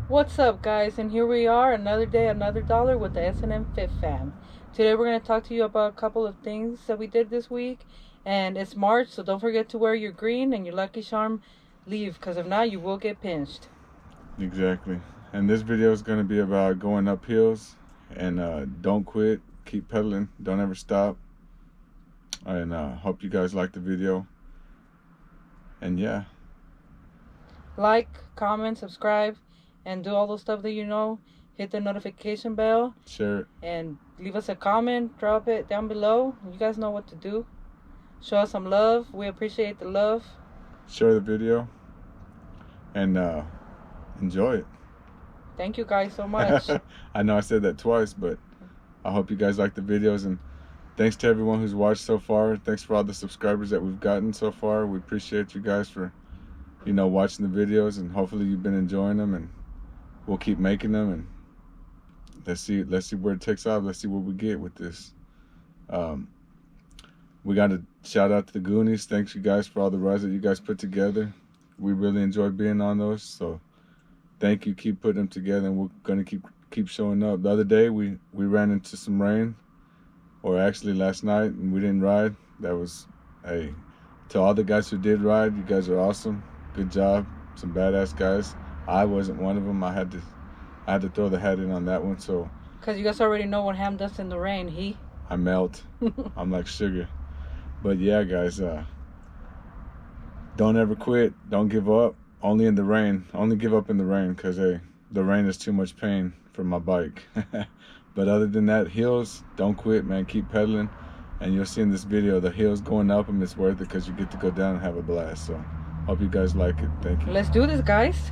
What's up, guys? And here we are, another day, another dollar with the S&M Fit Fam. Today we're going to talk to you about a couple of things that we did this week. And it's March, so don't forget to wear your green and your Lucky Charm leave, because if not, you will get pinched. Exactly. And this video is going to be about going up hills and don't quit, keep pedaling, don't ever stop. And hope you guys like the video. And yeah. Like, comment, subscribe, and do all those stuff that you know. Hit the notification bell. Share it. And leave us a comment. Drop it down below. You guys know what to do. Show us some love. We appreciate the love. Share the video. And enjoy it. Thank you guys so much. I know I said that twice, but I hope you guys like the videos. And thanks to everyone who's watched so far. Thanks for all the subscribers that we've gotten so far. We appreciate you guys for, watching the videos, and hopefully you've been enjoying them, and we'll keep making them, and let's see where it takes off. Let's see what we get with this. We got to shout out to the Goonies. Thanks you guys for all the rides that you guys put together. We really enjoy being on those, so thank you. Keep putting them together, and we're gonna keep showing up. The other day we ran into some rain, or actually last night, and we didn't ride. That was, hey, to all the guys who did ride, you guys are awesome. Good job. Some badass guys. I wasn't one of them. I had to throw the hat in on that one. So because you guys already know what Ham does in the rain. I melt. I'm like sugar. But yeah, guys, don't ever quit. Don't give up. Only in the rain. Only give up in the rain, because the rain is too much pain for my bike. But other than that, hills, don't quit, man. Keep pedaling. And you'll see in this video, the hills going up, and it's worth it because you get to go down and have a blast. So hope you guys like it. Thank you. Let's do this, guys.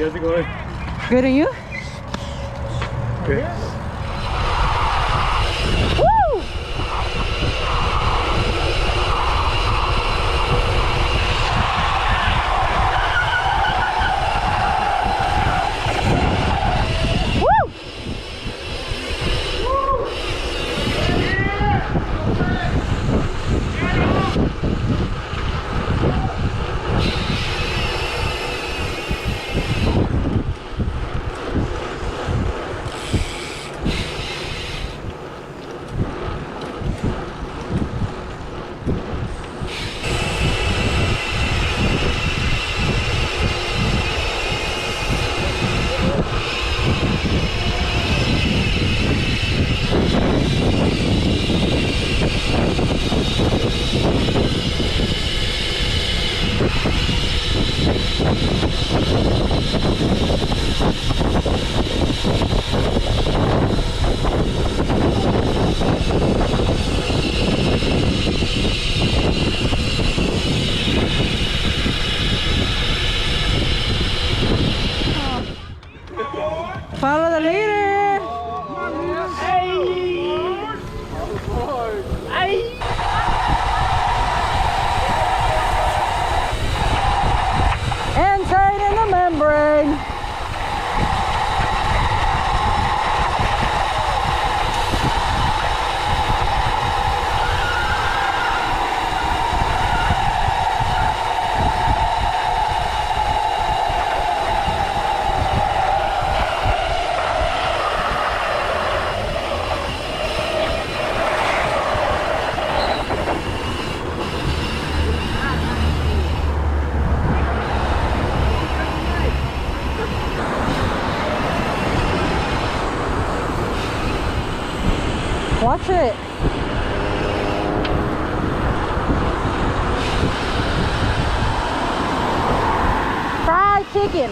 How's it going? Good, and you? Good. Woo! Follow the leader. Inside in the membrane. Watch it. Fried chicken.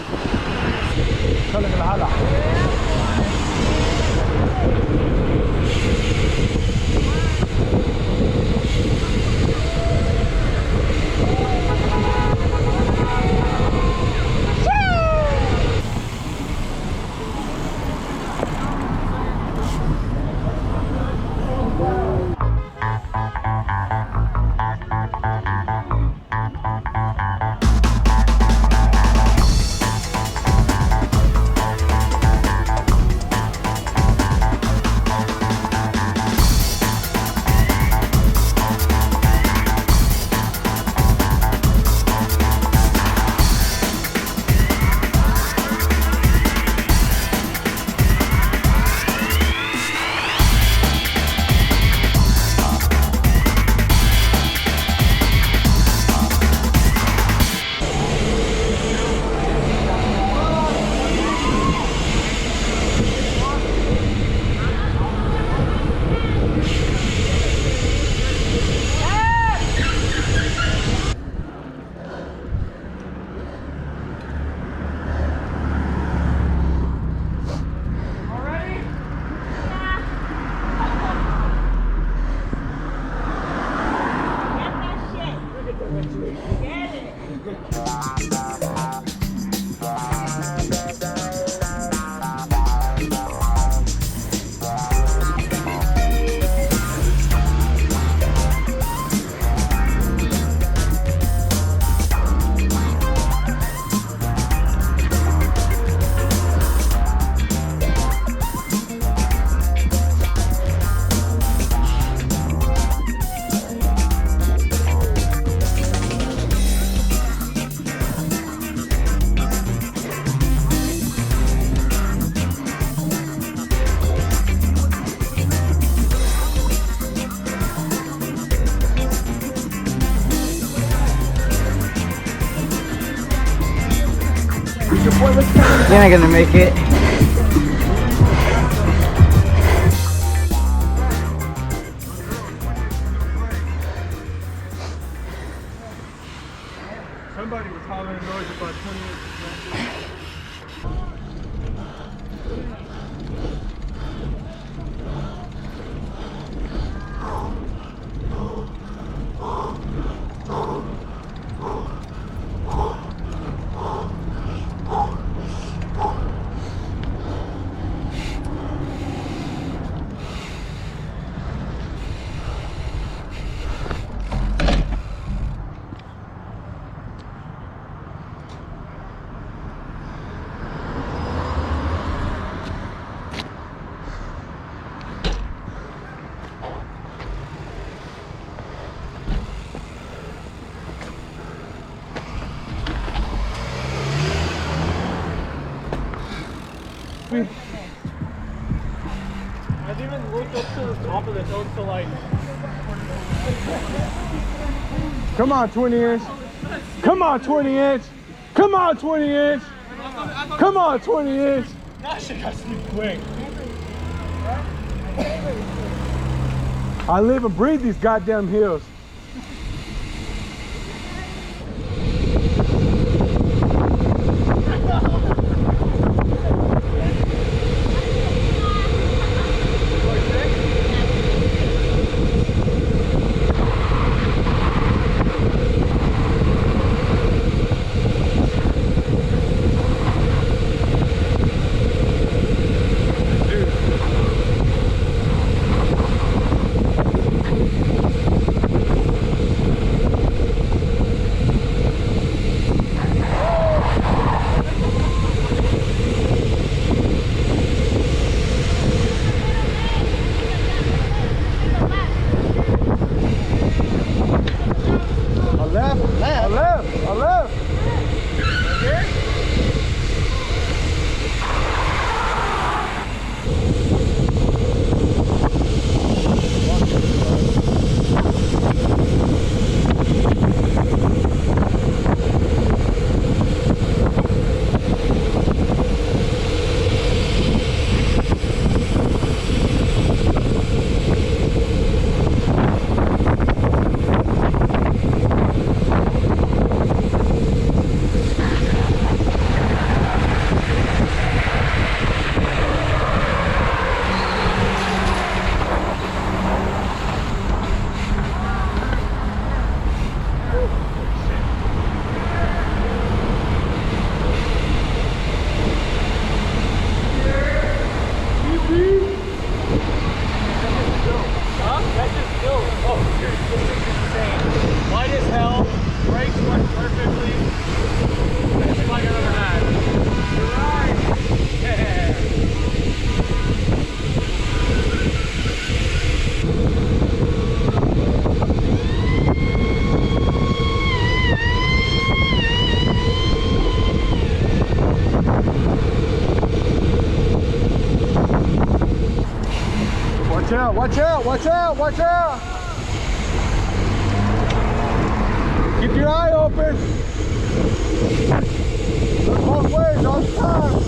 You're not gonna make it. Somebody was hollering noise about 20 inches. I've even looked up to the top of the hill to like. Come on, 20 inch. Come on, 20 inch. Come on, 20 inch. Come on, 20 inch. That shit has to be quick. I live and breathe these goddamn hills. Watch out, watch out, watch out, watch out! Keep your eye open! Look both ways all the time!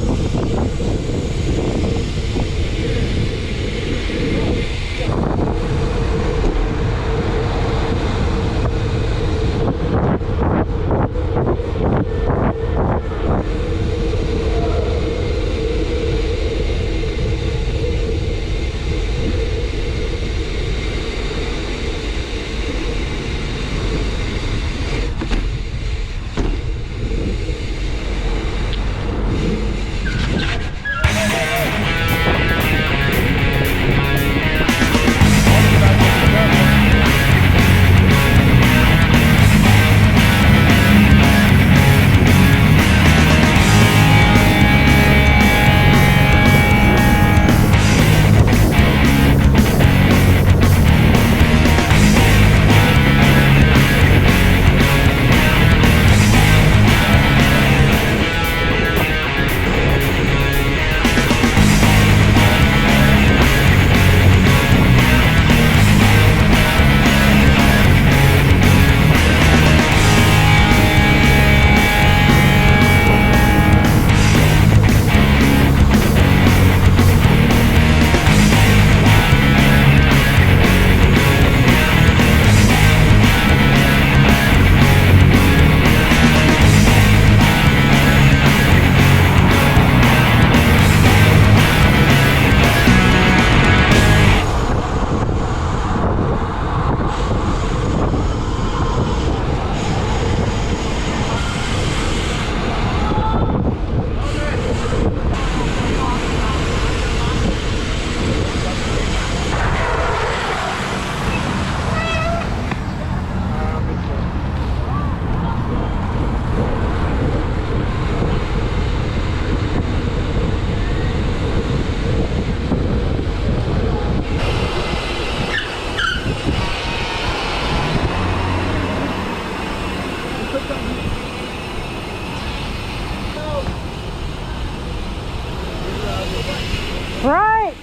Right.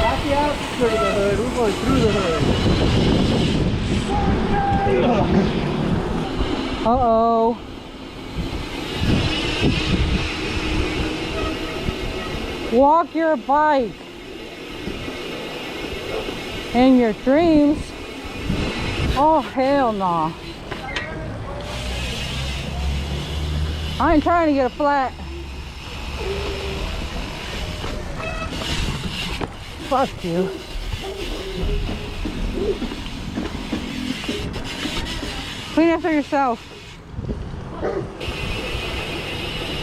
Not the outskirt of the hood. We're going through the hood. Uh-oh. Walk your bike. In your dreams. Oh, hell no. I ain't trying to get a flat. Fuck you. Clean after yourself.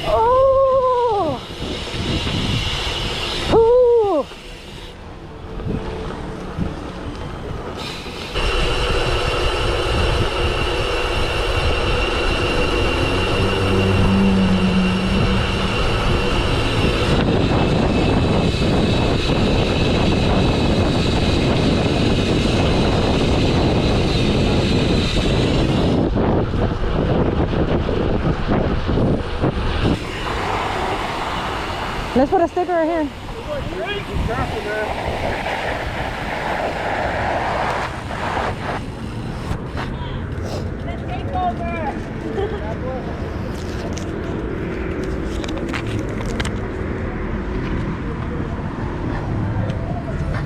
Oh! Ooh! Let's put a sticker right here. Be careful, man.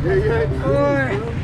Yeah, yeah.